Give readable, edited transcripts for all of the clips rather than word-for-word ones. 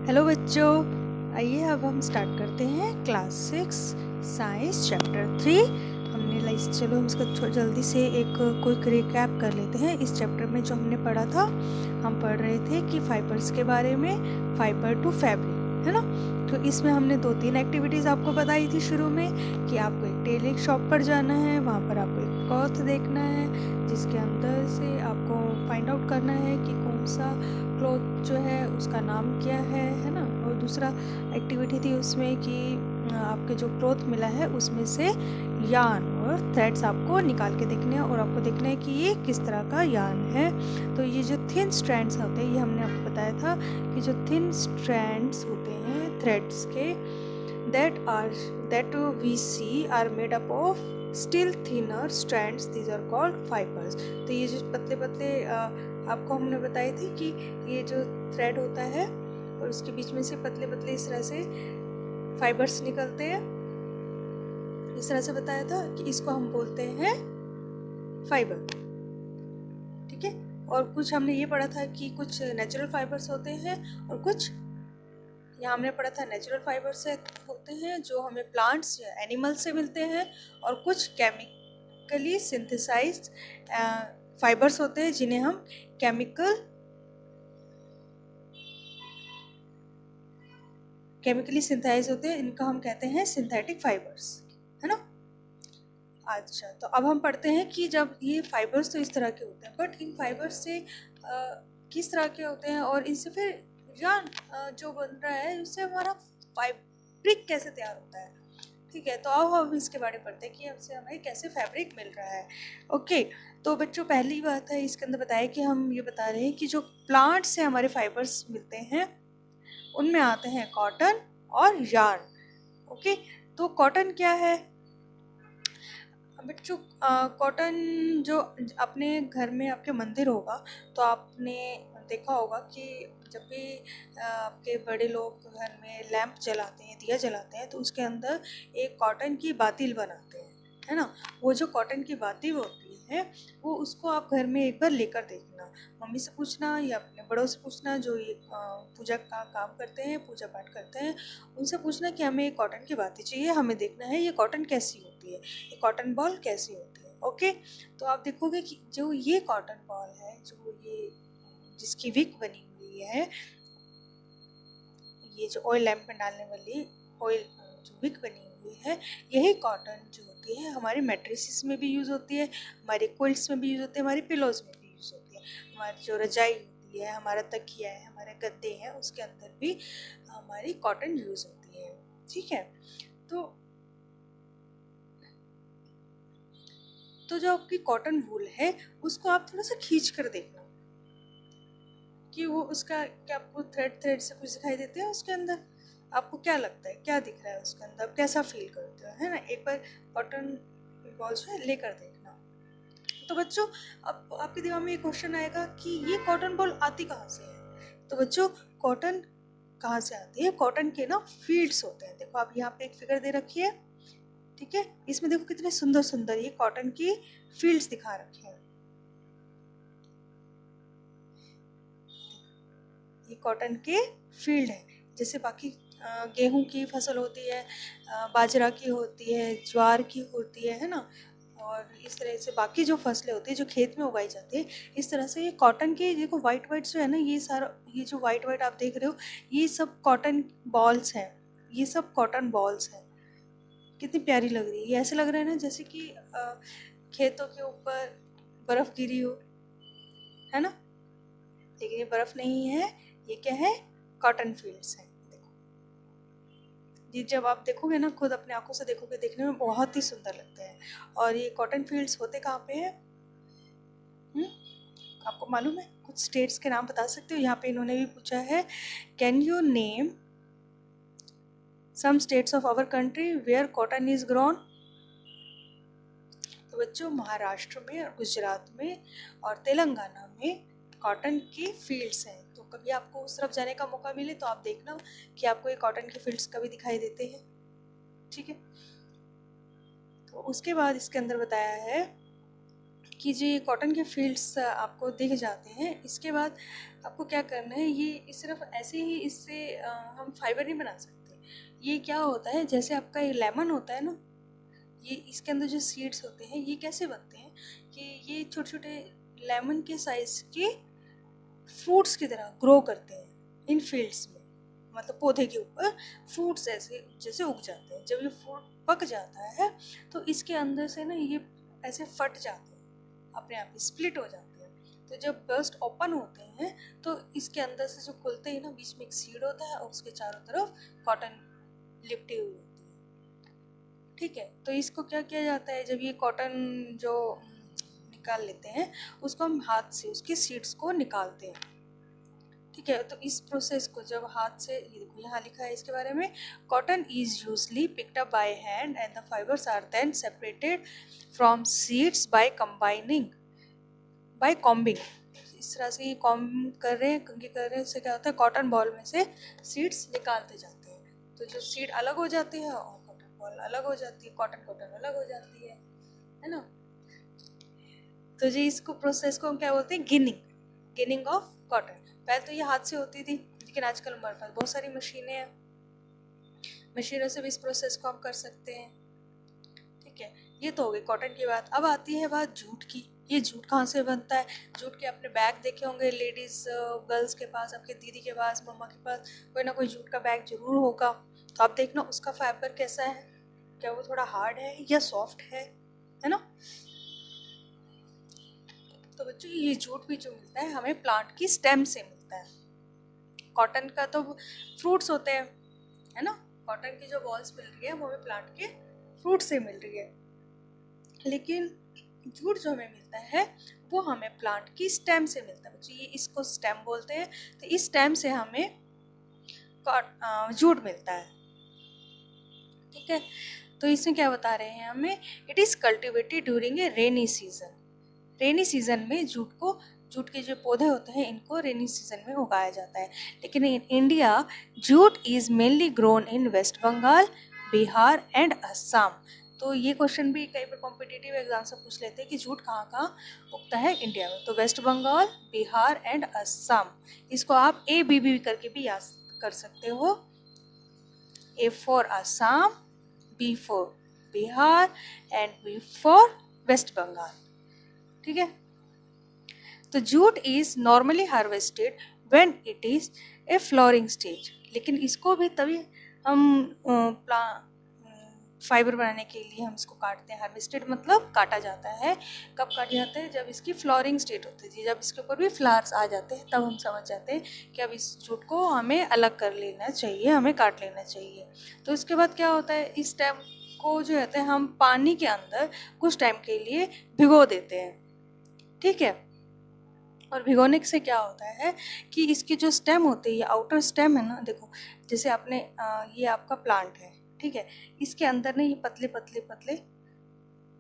Hello बच्चों, आइए अब हम स्टार्ट करते हैं क्लास 6 साइंस चैप्टर 3। चलो हम इसका जल्दी से एक क्विक रिकैप कर लेते हैं। इस चैप्टर में जो हमने पढ़ा था, हम पढ़ रहे थे कि फाइबर्स के बारे में, फाइबर टू फैब्रिक, है ना। तो इसमें हमने 2-3 एक्टिविटीज़ आपको बताई थी शुरू में कि आपको एक टेलर शॉप पर जाना है, वहाँ पर आपको एक क्लॉथ देखना है जिसके अंदर से आपको फाइंड आउट करना है कि कौन सा क्लॉथ जो है उसका नाम क्या है ना। और दूसरा एक्टिविटी थी उसमें कि आपके जो क्लॉथ मिला है उसमें से यार्न और थ्रेड्स आपको निकाल के देखने हैं और आपको देखना है कि ये किस तरह का यार्न है। तो ये जो थिन स्ट्रैंड्स होते हैं, ये हमने आपको बताया था कि जो थिन स्ट्रैंड्स होते हैं थ्रेड्स के, that we see are made up of still thinner strands, these are called fibers। तो ये जो पतले पतले आपको हमने बताई थी कि ये जो थ्रेड होता है और उसके बीच में से पतले पतले इस तरह से फाइबर्स निकलते हैं, इस तरह से बताया था कि इसको हम बोलते हैं फाइबर। ठीक है। और कुछ हमने ये पढ़ा था कि कुछ नेचुरल फाइबर्स होते हैं और कुछ, यहाँ हमने पढ़ा था नेचुरल फाइबर से होते हैं जो हमें प्लांट्स या एनिमल से मिलते हैं, और कुछ केमिकली सिंथेसाइज्ड फाइबर्स होते हैं जिन्हें हम केमिकली सिंथेसाइज होते हैं, इनका हम कहते हैं सिंथेटिक फाइबर्स, है ना। अच्छा, तो अब हम पढ़ते हैं कि जब ये फाइबर्स तो इस तरह के होते हैं, बट इन फाइबर्स से किस तरह के होते हैं और इनसे फिर यार्न जो बन रहा है उससे हमारा फैब्रिक कैसे तैयार होता है। ठीक है, तो अब हम इसके बारे में पढ़ते हैं कि हमसे हमें कैसे फैब्रिक मिल रहा है। ओके, तो बच्चों पहली बात है इसके अंदर बताया कि हम ये बता रहे हैं कि जो प्लांट से हमारे फाइबर्स मिलते हैं उनमें आते हैं कॉटन और यार्न। ओके, तो कॉटन क्या है बच्चों? कॉटन जो अपने घर में आपके मंदिर होगा तो आपने देखा होगा कि जब भी आपके बड़े लोग घर में लैंप जलाते हैं, दिया जलाते हैं, तो उसके अंदर एक कॉटन की बातिल बनाते हैं, है ना। वो जो कॉटन की बातिल होती है वो, उसको आप घर में एक बार लेकर देखना, मम्मी से पूछना या अपने बड़ों से पूछना जो ये पूजा का काम करते हैं, पूजा पाठ करते हैं, उनसे पूछना कि हमें एक कॉटन की बाती चाहिए, हमें देखना है ये कॉटन कैसी होती है, ये कॉटन बॉल कैसी होती है। ओके, तो आप देखोगे कि जो ये कॉटन बॉल है, जो ये जिसकी विक बनी हुई है, ये जो ऑयल लैंप में डालने वाली ऑयल जो विक बनी हुई है, यही कॉटन जो होती है हमारे मैट्रेसेस में भी यूज़ होती है, हमारे क्विल्ट्स में भी यूज़ होती है, हमारी पिलोज में भी यूज़ होती है, हमारी जो रजाई होती है, हमारा तकिया है, हमारे गद्दे हैं, उसके अंदर भी हमारी कॉटन यूज़ होती है। ठीक है, तो जो आपकी कॉटन वूल है उसको आप थोड़ा सा खींच कर देखना कि वो उसका क्या आपको थ्रेड से कुछ दिखाई देते हैं उसके अंदर, आपको क्या लगता है, क्या दिख रहा है उसके अंदर, आप कैसा फील करते हो, है ना। एक बार कॉटन बॉल जो है लेकर देखना। तो बच्चों अब आपके दिमाग में ये क्वेश्चन आएगा कि ये कॉटन बॉल आती कहाँ से है। तो बच्चों कॉटन कहाँ से आती है, कॉटन के ना फील्ड्स होते हैं। देखो आप यहाँ पे एक फिगर दे रखी है, ठीक है, इसमें देखो कितने सुंदर सुंदर ये कॉटन की फील्ड्स दिखा रखे हैं। ये कॉटन के फील्ड है, जैसे बाकी गेहूं की फसल होती है, बाजरा की होती है, ज्वार की होती है ना। और इस तरह से बाकी जो फसलें होती है जो खेत में उगाई जाती है, इस तरह से ये कॉटन के देखो वाइट वाइट जो है ना, ये सारा ये जो वाइट वाइट आप देख रहे हो ये सब कॉटन बॉल्स हैं, ये सब कॉटन बॉल्स हैं। कितनी प्यारी लग रही है, ये ऐसे लग रहा है ना जैसे कि खेतों के ऊपर बर्फ गिरी हो, है ना। लेकिन ये बर्फ नहीं है, ये क्या है, कॉटन फील्ड्स हैं। देखो ये जब आप देखोगे ना, खुद अपने आंखों से देखोगे, देखने में बहुत ही सुंदर लगते हैं। और ये कॉटन फील्ड्स होते कहाँ पे हैं? आपको मालूम है? कुछ स्टेट्स के नाम बता सकते हो? यहाँ पे इन्होंने भी पूछा है, can you name some states of our country where cotton is grown. तो बच्चों महाराष्ट्र में और गुजरात में और तेलंगाना में कॉटन की फील्ड्स हैं। तो कभी आपको उस तरफ जाने का मौका मिले तो आप देखना कि आपको ये कॉटन की फील्ड्स कभी दिखाई देते हैं। ठीक है, तो उसके बाद इसके अंदर बताया है कि जो ये कॉटन के फील्ड्स आपको दिख जाते हैं, इसके बाद आपको क्या करना है, ये सिर्फ ऐसे ही इससे हम फाइबर नहीं बना सकते। ये क्या होता है, जैसे आपका ये लेमन होता है ना, ये इसके अंदर जो सीड्स होते हैं ये कैसे बनते हैं कि ये छोटे छोटे लेमन के साइज के फ्रूट्स की तरह ग्रो करते हैं इन फील्ड्स में, मतलब पौधे के ऊपर फ्रूट्स ऐसे जैसे उग जाते हैं। जब ये फ्रूट पक जाता है तो इसके अंदर से ना ये ऐसे फट जाते हैं, अपने आप ही स्प्लिट हो जाते हैं। तो जब बर्स्ट ओपन होते हैं तो इसके अंदर से जो खुलते हैं ना, बीच में एक सीड होता है और उसके चारों तरफ कॉटन लिपटी हुई होती है। ठीक है, तो इसको क्या किया जाता है, जब ये कॉटन जो निकाल लेते हैं उसको हम हाथ से उसके सीड्स को निकालते हैं। ठीक है, तो इस प्रोसेस को जब हाथ से, ये देखो यहाँ लिखा है इसके बारे में, cotton is usually picked up by hand and the fibres are then separated from seeds by combing. इस तरह से ये कॉम्ब कर रहे हैं, कंघी कर रहे हैं, इससे क्या होता है, कॉटन बॉल में से सीड्स निकालते जाते हैं। तो जो सीड अलग हो जाती है और कॉटन बॉल अलग हो जाती है, कॉटन अलग हो जाती है ना। तो जी इसको प्रोसेस को हम क्या बोलते हैं, गिनिंग ऑफ कॉटन। पहले तो ये हाथ से होती थी, लेकिन आजकल हमारे पास बहुत सारी मशीनें हैं, मशीनों से भी इस प्रोसेस को हम कर सकते हैं। ठीक है, ये तो हो गई कॉटन की बात। अब आती है बात जूट की। ये जूट कहाँ से बनता है, जूट के अपने बैग देखे होंगे लेडीज गर्ल्स के पास, आपके दीदी के पास, मम्मा के पास कोई ना कोई जूट का बैग जरूर होगा। तो आप देखना उसका फाइबर कैसा है, क्या वो थोड़ा हार्ड है या सॉफ्ट है ना। तो बच्चों ये जूट भी जो मिलता है हमें प्लांट की स्टेम से मिलता है। कॉटन का तो फ्रूट्स होते हैं, है ना, कॉटन की जो बॉल्स मिल रही है वो हमें प्लांट के फ्रूट से मिल रही है, लेकिन जूट जो हमें मिलता है वो हमें प्लांट की स्टेम से मिलता है। बच्चों ये इसको स्टेम बोलते हैं। तो इस स्टेम से हमें जूट मिलता है। ठीक है, तो इसमें क्या बता रहे हैं हमें, it is cultivated during a rainy season. Rainy season में जूट के जो पौधे होते हैं इनको रेनी सीजन में उगाया जाता है। लेकिन in India jute is mainly grown in West Bengal, Bihar and Assam. तो ये क्वेश्चन भी कई बार कॉम्पिटिटिव एग्जाम से पूछ लेते हैं कि जूट कहाँ कहाँ उगता है इंडिया में। तो वेस्ट बंगाल, बिहार एंड असम। इसको आप ABB करके भी याद कर सकते हो। A for Assam, B for Bihar and B for West Bengal. ठीक है, तो jute is normally harvested when it is a flowering stage. लेकिन इसको भी तभी हम फाइबर बनाने के लिए हम इसको काटते हैं। हार्वेस्टेड मतलब काटा जाता है। कब काटा जाता है, जब इसकी फ्लोरिंग स्टेट होती है, जब इसके ऊपर भी फ्लावर्स आ जाते हैं तब हम समझ जाते हैं कि अब इस जूट को हमें अलग कर लेना चाहिए, हमें काट लेना चाहिए। तो इसके बाद क्या होता है, इस टाइम को जो रहते हैं हम पानी के अंदर कुछ टाइम के लिए भिगो देते हैं। ठीक है, और भिगोने से क्या होता है कि इसकी जो स्टेम होती है, ये आउटर स्टेम है ना, देखो जैसे आपने ये आपका प्लांट है, ठीक है, इसके अंदर ना ये पतले पतले पतले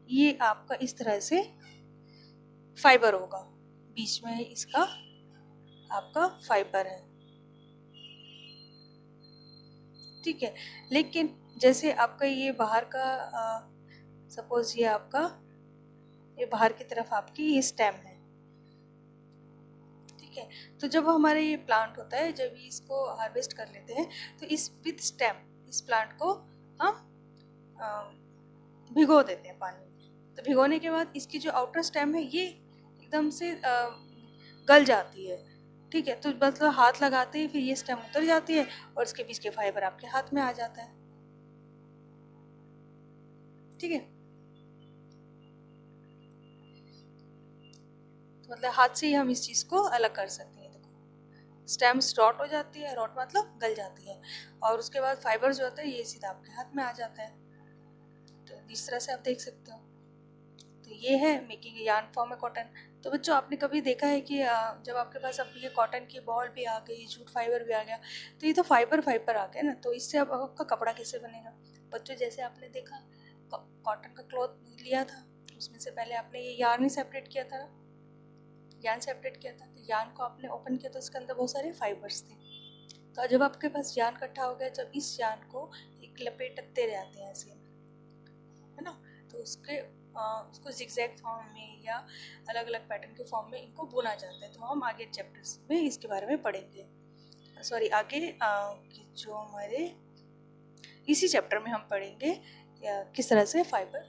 ये आपका इस तरह से फाइबर होगा, बीच में इसका आपका फाइबर है। ठीक है, लेकिन जैसे आपका ये बाहर का सपोज ये आपका ये बाहर की तरफ आपकी ये स्टेम है। ठीक है, तो जब हमारे ये प्लांट होता है, जब इसको हार्वेस्ट कर लेते हैं तो इस विद स्टेम इस प्लांट को हम भिगो देते हैं पानी में। तो भिगोने के बाद इसकी जो आउटर स्टेम है ये एकदम से गल जाती है। ठीक है, तो मतलब हाथ लगाते ही फिर ये स्टेम उतर जाती है और इसके बीच के फाइबर आपके हाथ में आ जाता है। ठीक है, तो मतलब हाथ से ही हम इस चीज़ को अलग कर सकते हैं। देखो स्टेम्स रॉट हो जाती है, रॉट मतलब गल जाती है, और उसके बाद फाइबर जो होता है ये सीधा आपके हाथ में आ जाता है। तो इस तरह से आप देख सकते हो। तो ये है मेकिंग यार्न फॉर्म ए कॉटन। तो बच्चों आपने कभी देखा है कि जब आपके पास अब ये कॉटन की बॉल भी आ गई, जूट फाइबर भी आ गया, तो ये तो फाइबर आ गया ना, तो इससे अब आपका कपड़ा कैसे बनेगा। बच्चों जैसे आपने देखा कॉटन का क्लॉथ लिया था, उसमें से पहले आपने ये यार्न ही सेपरेट किया था ना, यार्न सेपरेट किया था, तो यार्न को आपने ओपन किया तो उसके अंदर बहुत सारे फाइबर्स थे। तो जब आपके पास यार्न इकट्ठा हो गया, जब इस यार्न को एक लपेटते रहते हैं ऐसे, है ना, तो उसके उसको जिगजैग फॉर्म में या अलग अलग पैटर्न के फॉर्म में इनको बुना जाता है। तो हम आगे चैप्टर्स में इसके बारे में पढ़ेंगे। सॉरी, आगे जो हमारे इसी चैप्टर में हम पढ़ेंगे किस तरह से फाइबर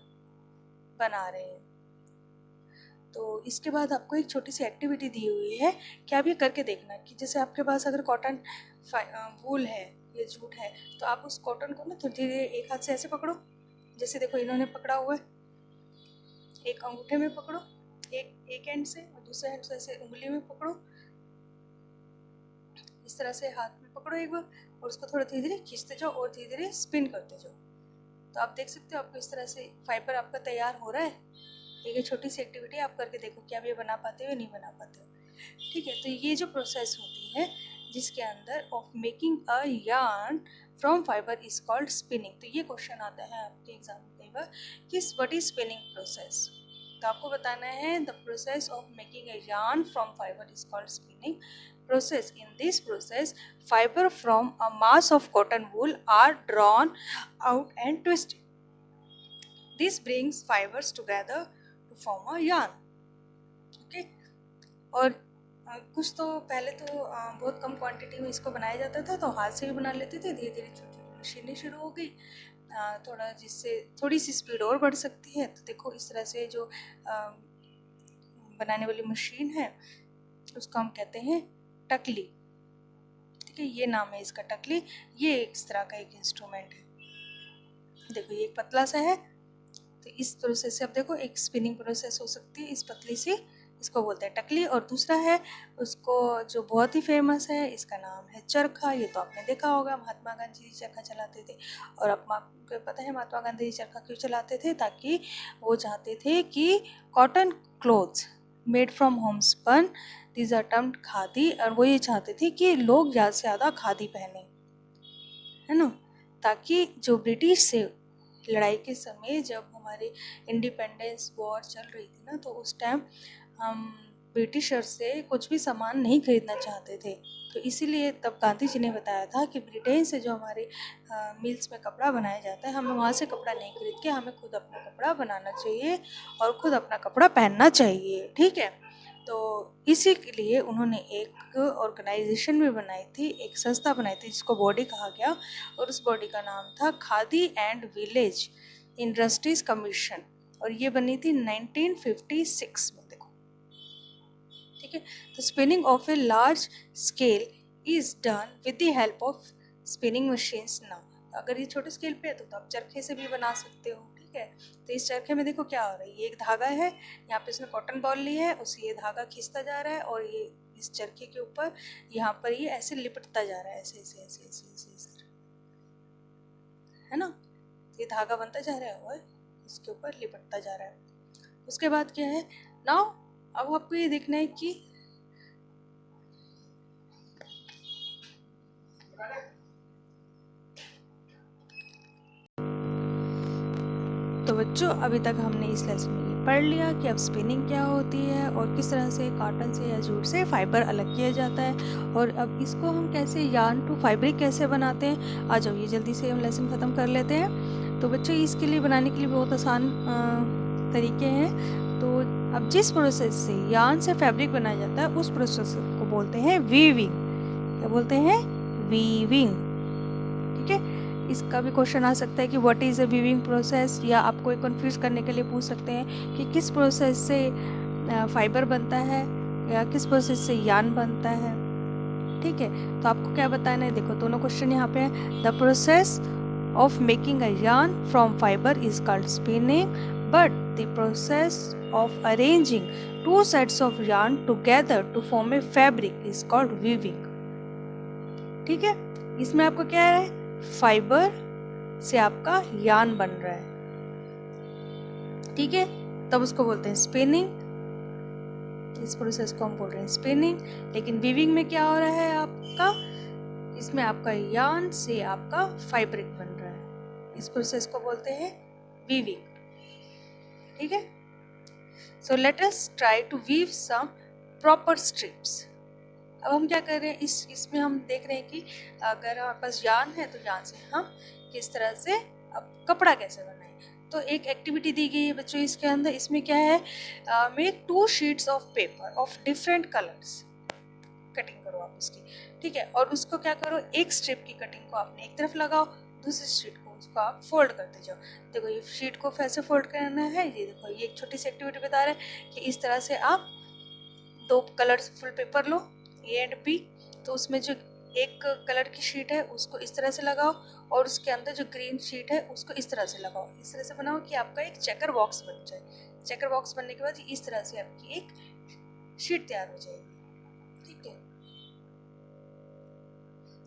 बना रहे हैं। तो इसके बाद आपको एक छोटी सी एक्टिविटी दी हुई है कि आप ये करके देखना कि जैसे आपके पास अगर कॉटन वूल है या जूट है, तो आप उस कॉटन को ना थोड़ी धीरे एक हाथ से ऐसे पकड़ो, जैसे देखो इन्होंने पकड़ा हुआ है, एक अंगूठे में पकड़ो एक एंड से, और दूसरे एंड से ऐसे उंगली में पकड़ो, इस तरह से हाथ में पकड़ो एक बार, और उसको थोड़ा धीरे धीरे खींचते जाओ और धीरे धीरे स्पिन करते जाओ। तो आप देख सकते हो आपको इस तरह से फाइबर आपका तैयार हो रहा है। एक छोटी सी एक्टिविटी आप करके देखो कि आप ये बना पाते हो या नहीं बना पाते हो। ठीक है, तो ये जो प्रोसेस होती है जिसके अंदर of making a yarn from fibre is called spinning. तो ये क्वेश्चन आता है आपके एग्जाम में कई बार कि व्हाट इज स्पिनिंग प्रोसेस। तो आपको बताना है the process of making a yarn from fibre is called spinning process. In this process, fiber from a mass of cotton wool are drawn out and twisted. This brings fibers together to form a yarn. Okay? और कुछ तो पहले तो बहुत कम quantity में इसको बनाया जाता था, तो हाथ से भी बना लेते थे। धीरे धीरे छोटी छोटी मशीनें शुरू हो गई, थोड़ा जिससे थोड़ी सी स्पीड और बढ़ सकती है। तो देखो इस तरह से जो बनाने वाली मशीन है उसको हम कहते हैं टकली। ठीक है, ये नाम है इसका, टकली। ये इस तरह का एक इंस्ट्रूमेंट है। देखो ये एक पतला सा है, तो इस प्रोसेस से अब देखो एक स्पिनिंग प्रोसेस हो सकती है इस पतली सी, इसको बोलते हैं टकली। और दूसरा है उसको जो बहुत ही फेमस है, इसका नाम है चरखा। ये तो आपने देखा होगा, महात्मा गांधी जी चरखा चलाते थे। और अब आपको पता है महात्मा गांधी जी चरखा क्यों चलाते थे? ताकि वो चाहते थे कि cotton clothes made from homespun, these are termed khadi, और वो ये चाहते थे कि लोग ज़्यादा से ज़्यादा खादी पहने, है ना, ताकि जो ब्रिटिश से लड़ाई के समय जब हमारे इंडिपेंडेंस वॉर चल रही थी ना, तो उस टाइम हम ब्रिटिशर से कुछ भी सामान नहीं खरीदना चाहते थे। तो इसीलिए तब गांधी जी ने बताया था कि ब्रिटेन से जो हमारे मिल्स में कपड़ा बनाया जाता है, हमें वहाँ से कपड़ा नहीं खरीद के हमें खुद अपना कपड़ा बनाना चाहिए और खुद अपना कपड़ा पहनना चाहिए। ठीक है, तो इसी के लिए उन्होंने एक ऑर्गेनाइजेशन भी बनाई थी, एक संस्था बनाई थी जिसको बॉडी कहा गया, और उस बॉडी का नाम था khadi and village industries commission, और ये बनी थी 1956 में। देखो, ठीक है, तो spinning of a large scale is done with the help of spinning machines now. अगर ये छोटे स्केल पे है तो आप चरखे से भी बना सकते हो। ठीक है, तो इस चरखे में देखो क्या हो रहा है, ये एक धागा है, यहाँ पे इसने कॉटन बॉल ली है, उसे ये धागा खींचता जा रहा है, और ये इस चरखे के ऊपर यहाँ पर ये ऐसे लिपटता जा रहा है, ऐसे ऐसे ऐसे ऐसे ऐसे इस तरह, है ना। ये धागा बनता जा रहा है और इसके ऊपर लिपटता जा रहा है। उसके बाद क्या है, नाउ अब आपको ये देखना है कि तो बच्चों अभी तक हमने इस लेसन में ये पढ़ लिया कि अब स्पिनिंग क्या होती है और किस तरह से कॉटन से या जूट से फाइबर अलग किया जाता है, और अब इसको हम कैसे यार्न टू फैब्रिक कैसे बनाते हैं। आ जाओ ये जल्दी से हम लेसन ख़त्म कर लेते हैं। तो बच्चों इसके लिए बनाने के लिए बहुत आसान तरीके हैं। तो अब जिस प्रोसेस से यार्न से फैब्रिक बनाया जाता है उस प्रोसेस को बोलते हैं वीविंग। क्या बोलते हैं? वीविंग। ठीक है, इसका भी क्वेश्चन आ सकता है कि what is a weaving process, या आपको कंफ्यूज करने के लिए पूछ सकते हैं कि किस प्रोसेस से फाइबर बनता है या किस प्रोसेस से यार्न बनता है। ठीक है, तो आपको क्या बताना है, देखो दोनों क्वेश्चन यहाँ पे हैं। The process of making a yarn from fibre is called spinning, but the process of arranging two sets of yarn together to form a fabric is called weaving. ठीक है, इसमें आपको क्या है, फाइबर से आपका यार्न बन रहा है। ठीक है, तब उसको बोलते हैं स्पिनिंग। इस प्रोसेस को हम बोल रहे हैं स्पिनिंग। लेकिन वीविंग में क्या हो रहा है आपका, इसमें आपका यार्न से आपका फैब्रिक बन रहा है। इस प्रोसेस को बोलते हैं वीविंग। ठीक है, so let us try to weave some proper strips. अब हम क्या कर रहे हैं, इसमें हम देख रहे हैं कि अगर हमारे पास यार्न है तो यार्न से हम किस तरह से अब कपड़ा कैसे बनाएं। तो एक एक्टिविटी दी गई है बच्चों इसके अंदर, इसमें क्या है, make 2 sheets of paper of different colours, cutting करो आप उसकी, ठीक है, और उसको क्या करो, एक स्ट्रिप की कटिंग को आपने एक तरफ लगाओ, दूसरी शीट को उसको आप फोल्ड करते जाओ। देखो ये शीट को कैसे फोल्ड करना है, ये देखो ये एक छोटी सी एक्टिविटी बता रहे हैं कि इस तरह से आप 2 कलरफुल पेपर लो ए एंड बी, तो उसमें जो एक कलर की शीट है उसको इस तरह से लगाओ और उसके अंदर जो ग्रीन शीट है उसको इस तरह से लगाओ, इस तरह से बनाओ कि आपका एक चेकर बॉक्स बन जाए। चेकर बॉक्स बनने के बाद इस तरह से आपकी एक शीट तैयार हो जाएगी, ठीक है।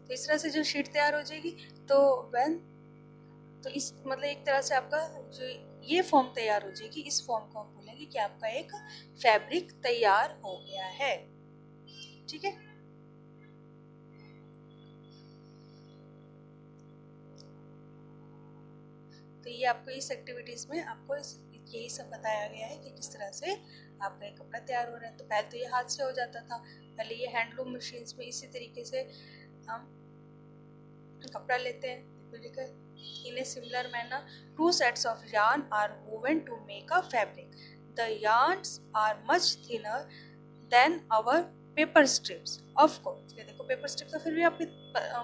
तो इस तरह से जो शीट तैयार हो जाएगी तो इस मतलब एक तरह से आपका जो ये फॉर्म तैयार हो जाएगी, इस फॉर्म को हम बोलेंगे कि आपका एक फैब्रिक तैयार हो गया है, ठीक है। तो ये आपको इस एक्टिविटीज में आपको यही सब बताया गया है कि किस तरह से आपका एक कपड़ा तैयार हो रहा है। तो पहले तो ये हाथ से हो जाता था, पहले ये हैंडलूम मशीन्स में इसी तरीके से हम कपड़ा लेते हैं। In a similar manner, 2 sets of yarn are woven to make a fabric. The yarns are much thinner than our paper strips. Of course, ये देखो पेपर स्ट्रिप तो फिर भी आपकी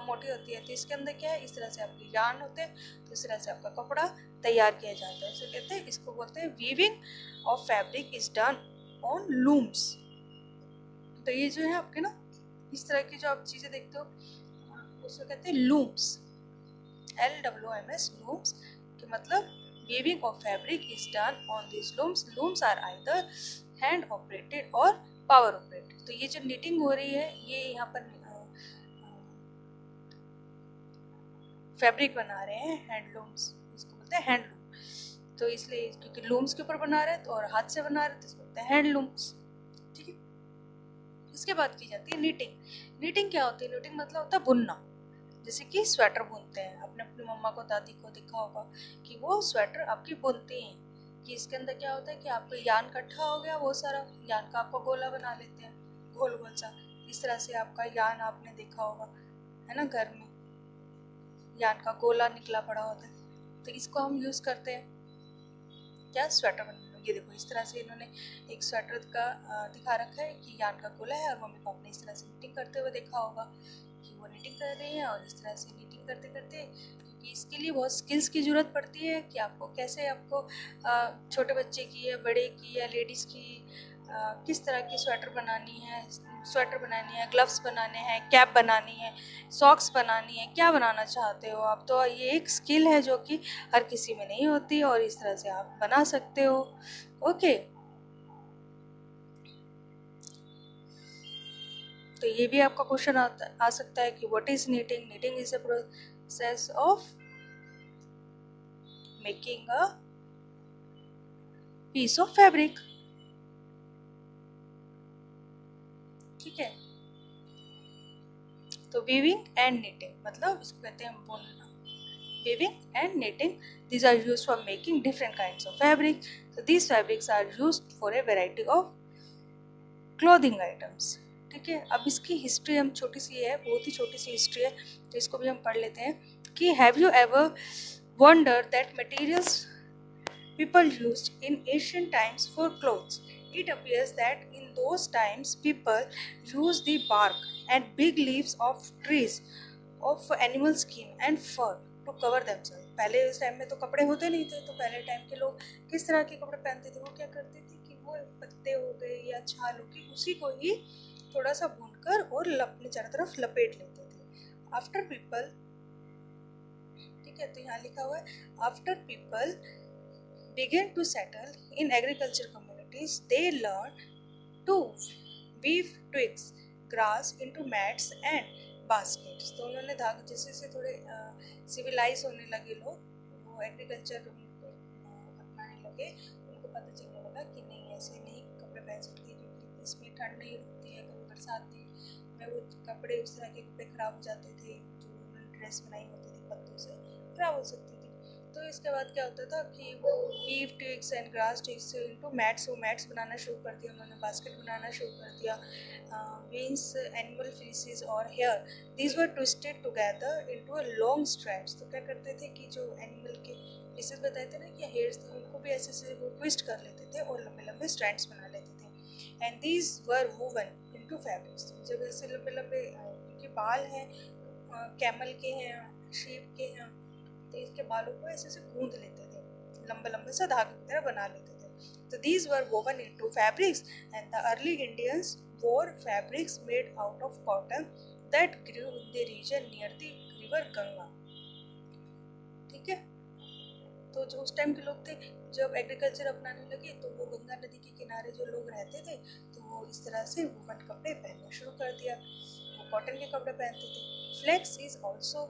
मोटी होती है, तो इसके अंदर क्या है, इस तरह से आपके यार्न होते हैं, तो इस तरह से आपका कपड़ा तैयार किया जाता है। इसे कहते हैं, इसको बोलते हैं weaving of fabric is done on looms. तो ये जो है आपके ना इस तरह की जो आप चीज़ें देखते हो उसको कहते हैं लूम्स, LWMS, looms, कि मतलब weaving of fabric is done on these looms. Looms are either hand operated or power operated. तो ये जो knitting हो रही है ये यहाँ पर फैब्रिक बना रहे हैं हैंडलूम्स, इसको बोलते हैं हैंडलूम। तो इसलिए क्योंकि लूम्स के ऊपर बना रहे हैं तो और हाथ से बना रहे हैं तो इसको बोलते हैं हैंडलूम्स, ठीक है। इसके बाद की जाती है नीटिंग। नीटिंग क्या होती है, नीटिंग मतलब होता है बुनना, जैसे कि स्वेटर बुनते हैं, आपने अपनी मम्मा को दादी को देखा होगा कि वो स्वेटर आपकी बुनती हैं, कि इसके अंदर क्या होता है कि आपको यार्न इकट्ठा हो गया, वो सारा यार्न का आपको गोला बना लेते हैं, गोल गोल सा, इस तरह से आपका यार्न आपने देखा होगा है ना, घर में यार्न का गोला निकला पड़ा होता है, तो इसको हम यूज़ करते हैं क्या, स्वेटर बनाने में। ये देखो इस तरह से इन्होंने एक स्वेटर का दिखा रखा है कि यार्न का गोला है, और मम्मी को आपने इस तरह से निटिंग करते हुए देखा होगा कि वो निटिंग कर रही हैं, और इस तरह से निटिंग करते करते, क्योंकि इसके लिए बहुत स्किल्स की ज़रूरत पड़ती है कि आपको कैसे, आपको छोटे बच्चे की या बड़े की या लेडीज़ की किस तरह की स्वेटर बनानी है, ग्लव्स बनाने हैं, कैप बनानी है, सॉक्स बनानी है, क्या बनाना चाहते हो आप, तो ये एक स्किल है जो कि हर किसी में नहीं होती, और इस तरह से आप बना सकते हो, ओके। तो ये भी आपका क्वेश्चन आ सकता है कि what is knitting. Knitting is a process of making a piece of fabric, ठीक है। तो वीविंग एंड नीटिंग मतलब इसको कहते हैं बुनना। Weaving and knitting, these are used for making different kinds of fabric. So these fabrics are used for a variety of clothing items, ठीक है। अब इसकी हिस्ट्री हम छोटी सी है, बहुत ही छोटी सी हिस्ट्री है, तो इसको भी हम पढ़ लेते हैं कि have you ever wonder that materials people used in ancient times for clothes? It appears that in those times people used the bark and big leaves of trees of animal skin and fur to cover themselves. पहले उस time में तो कपड़े होते नहीं थे, तो पहले टाइम के लोग किस तरह के कपड़े पहनते थे, वो क्या करते थे कि वो पत्ते हो गए या छाल हो गई, उसी को ही थोड़ा सा भूनकर और अपने चारों तरफ लपेट लेते थे। आफ्टर पीपल, ठीक है, तो यहाँ लिखा हुआ है after people began to settle in agriculture communities, they learned to weave twigs, grass into mats and baskets. तो उन्होंने धागे जैसे थोड़े सिविलाइज होने लगे लोग, वो एग्रीकल्चर अपनाने लगे, उनको पता चलने लगा कि नहीं ऐसे नहीं कपड़े पहन सकते, क्योंकि इसमें ठंड नहीं रुकती है, कभी बरसात में वो कपड़े उस तरह के कपड़े खराब हो जाते थे, जो उन्होंने ड्रेस बनाई होती थी पत्तों से खराब हो सकती थी। तो इसके बाद क्या होता था कि वो leave sticks and grass sticks into mats, वो मैट्स बनाना शुरू कर दिया उन्होंने, बास्केट बनाना शुरू कर दिया. मीन्स एनिमल फीसेस और hair, these were twisted together into a long straps. तो क्या करते थे कि जो एनिमल के पीसेस बताए थे ना कि हेयर्स थे, उनको भी ऐसे ऐसे वो ट्विस्ट कर लेते थे और लंबे लंबे स्ट्रैंड्स बना लेते थे. And these were woven into fabrics. जब ऐसे लंबे लंबे उनके बाल हैं, कैमल के हैं, शीप के हैं, तो इसके बालों को ऐसे ऐसे गूंद लेते थे, लंबे लंबे से धागे की तरह बना लेते थे. तो these were woven into fabrics and the early Indians wore fabrics made out of cotton that grew in the region near the river Ganga. ठीक है. तो जो उस टाइम के लोग थे, जब एग्रीकल्चर अपनाने लगे तो वो गंगा नदी के किनारे जो लोग रहते थे तो वो इस तरह से वूवन कपड़े पहनना शुरू कर दिया, वो कॉटन के कपड़े पहनते थे. Flax is also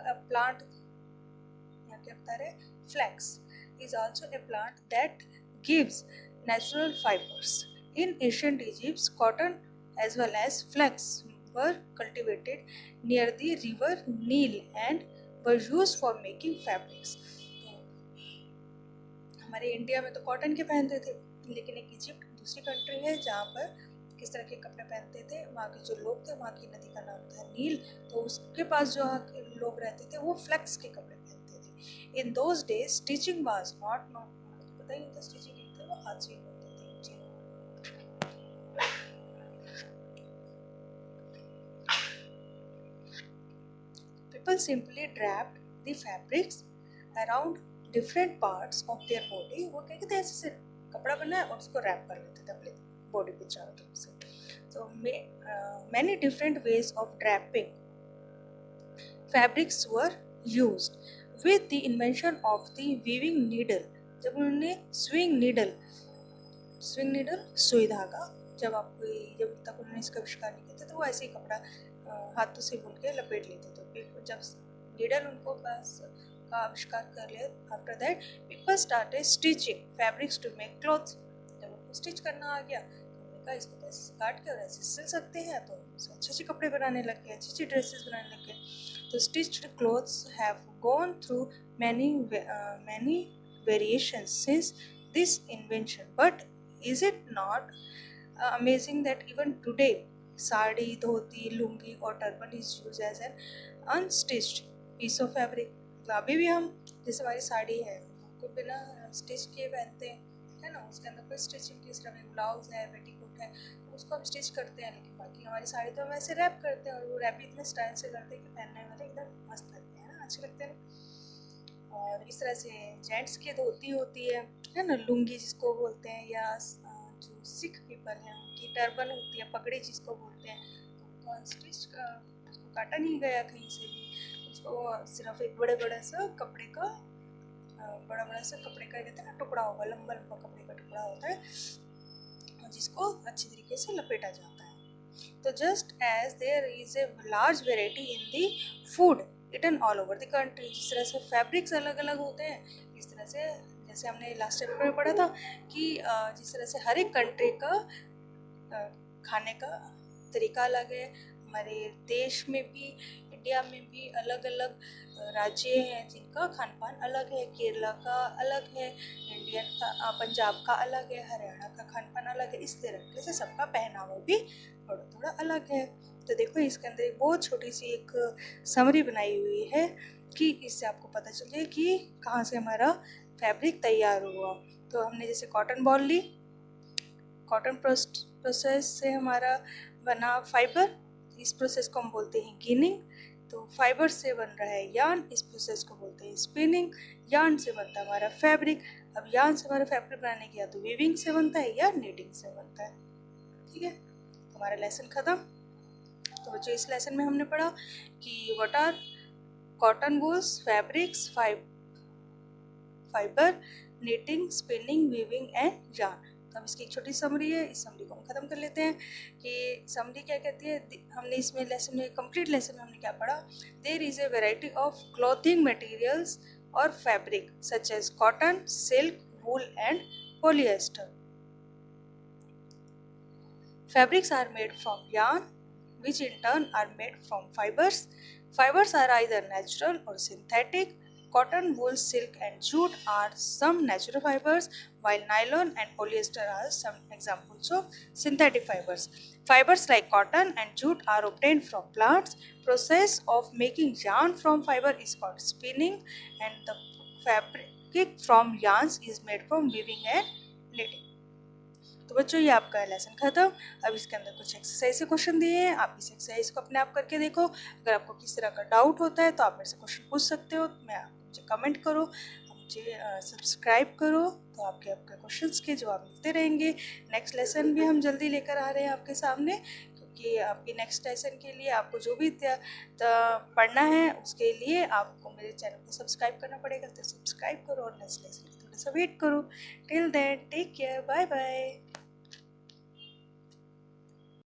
a plant, या क्या बता रहे, flax is also a plant that gives natural fibres. In ancient Egypt, cotton as well as flax were cultivated near the river Nile and were used for making fabrics. हमारे India में तो cotton के पहनते थे, लेकिन एक Egypt दूसरी country है जहाँ पर किस तरह के कपड़े पहनते थे. वहाँ के जो लोग थे, वहाँ की नदी का नाम था नील, तो उसके पास जो लोग रहते थे वो फ्लेक्स के कपड़े पहनते थे. In those days stitching was not पता ही नहीं था स्टिचिंग थे, वो हाथ से करते थे. People simply draped the fabrics around different parts of their body. वो क्या कहते हैं, ऐसे कपड़ा बनाया और उसको रैप कर लेते थे अपने बॉडी पे चारों तरफ से. So many different ways of draping fabrics were used. With the invention of the weaving needle, जब उन्होंने स्विंग नीडल सुई धागा, जब तक उन्होंने इसका आविष्कार नहीं किया था तो वो ऐसे ही कपड़ा हाथों से बुन के लपेट लेते थे. जब नीडल उनको पास का आविष्कार कर लिया, after that people started stitching fabrics to make clothes. जब उनको स्टिच करना आ गया तो उन्होंने कहा इसको तो ऐसे काट के और ऐसे सिल सकते हैं, तो अच्छे अच्छे कपड़े बनाने लग गए, अच्छी अच्छी ड्रेसेस बनाने लग गए. तो stitched clothes have gone through many variations since this invention. But is it not amazing that even today sari, dhoti, lungi और turban is use as an unstitched piece of fabric. अभी भी हम, जैसे हमारी साड़ी है, उसको बिना स्टिच किए पहनते हैं, है ना, उसके अंदर कोई स्टिचिंग की तरह ब्लाउज है, पेटीकोट है, तो उसको हम स्टिच करते हैं. लेकिन बाकी हमारी साड़ी तो हम ऐसे रैप करते हैं, और वो रैप इतने स्टाइल से करते हैं कि पहनने वाले एकदम मस्त लगते हैं ना, अच्छे लगते हैं. और इस तरह से जेंट्स की धोती होती है ना, लुंगी जिसको बोलते हैं, या जो सिख पीपल हैं उनकी टर्बन होती है, पगड़ी जिसको बोलते हैं, तो उनको अनस्टिच, उसको काटा नहीं गया कहीं से भी, उसको सिर्फ एक बड़ा बड़ा सा कपड़े का कहते हैं ना, टुकड़ा होगा, लंबा लंबा कपड़े का टुकड़ा होता है, जिसको अच्छी तरीके से लपेटा जाता है. तो just as there is a large variety in the food eaten all over the country, जिस तरह से फैब्रिक्स अलग अलग होते हैं, इस तरह से जैसे हमने लास्ट चैप्टर में पढ़ा था कि जिस तरह से हर एक कंट्री का खाने का तरीका अलग है. हमारे देश में भी, इंडिया में भी अलग अलग राज्य हैं जिनका खान पान अलग है. केरला का अलग है, इंडियन का, पंजाब का अलग है, हरियाणा का खान पान अलग है. इस तरीके से सबका पहनावा भी थोड़ा थोड़ा अलग है. तो देखो इसके अंदर एक बहुत छोटी सी एक समरी बनाई हुई है कि इससे आपको पता चल जाए कि कहाँ से हमारा फैब्रिक तैयार हुआ. तो हमने जैसे कॉटन बॉल ली, कॉटन प्रोसेस से हमारा बना फाइबर, इस प्रोसेस को हम बोलते हैं गिनिंग. तो फाइबर से बन रहा है यार्न, इस प्रोसेस को बोलते हैं स्पिनिंग. यार्न से बनता है हमारा फैब्रिक. अब यार्न से हमारा फैब्रिक बनाने की या तो वीविंग से बनता है या नीडिंग से बनता है. ठीक है, हमारा लेसन खत्म. तो बच्चों इस लेसन में हमने पढ़ा कि what are cotton wools, fabrics, fibre, knitting, spinning, weaving and yarn. तो अब इसकी एक छोटी समरी है, इस समरी को हम खत्म कर लेते हैं कि समरी क्या कहती है. हमने इसमें लेसन में, कंप्लीट लेसन में हमने क्या पढ़ा, there is a variety of clothing materials और fabric such as cotton, silk, wool and polyester. Fabrics are made from yarn, which in turn are made from fibers. Fibers are either natural or synthetic. cotton, wool, silk, and jute are some natural fibers, while nylon and polyester are some examples of synthetic fibers. Fibers like cotton and jute are obtained from plants. Process of making yarn from fiber is called spinning, and the fabric from yarns is made from weaving and knitting. तो बच्चों ये आपका lesson खत्म। अब इसके अंदर कुछ exercise के क्वेश्चन दिए हैं, आप इस एक्सरसाइज को अपने आप करके देखो। अगर आपको किसी तरह का डाउट होता है तो आप मेरे से क्वेश्चन पूछ सकते हो। मुझे कमेंट करो, मुझे सब्सक्राइब करो, तो आपके क्वेश्चंस के जवाब मिलते रहेंगे। नेक्स्ट लेसन भी हम जल्दी लेकर आ रहे हैं आपके सामने, क्योंकि आपकी नेक्स्ट लेसन के लिए आपको जो भी पढ़ना है उसके लिए आपको मेरे चैनल को सब्सक्राइब करना पड़ेगा। तो सब्सक्राइब करो और नेक्स्ट लेसन थोड़ा सा वेट करो। Till then take care, bye bye.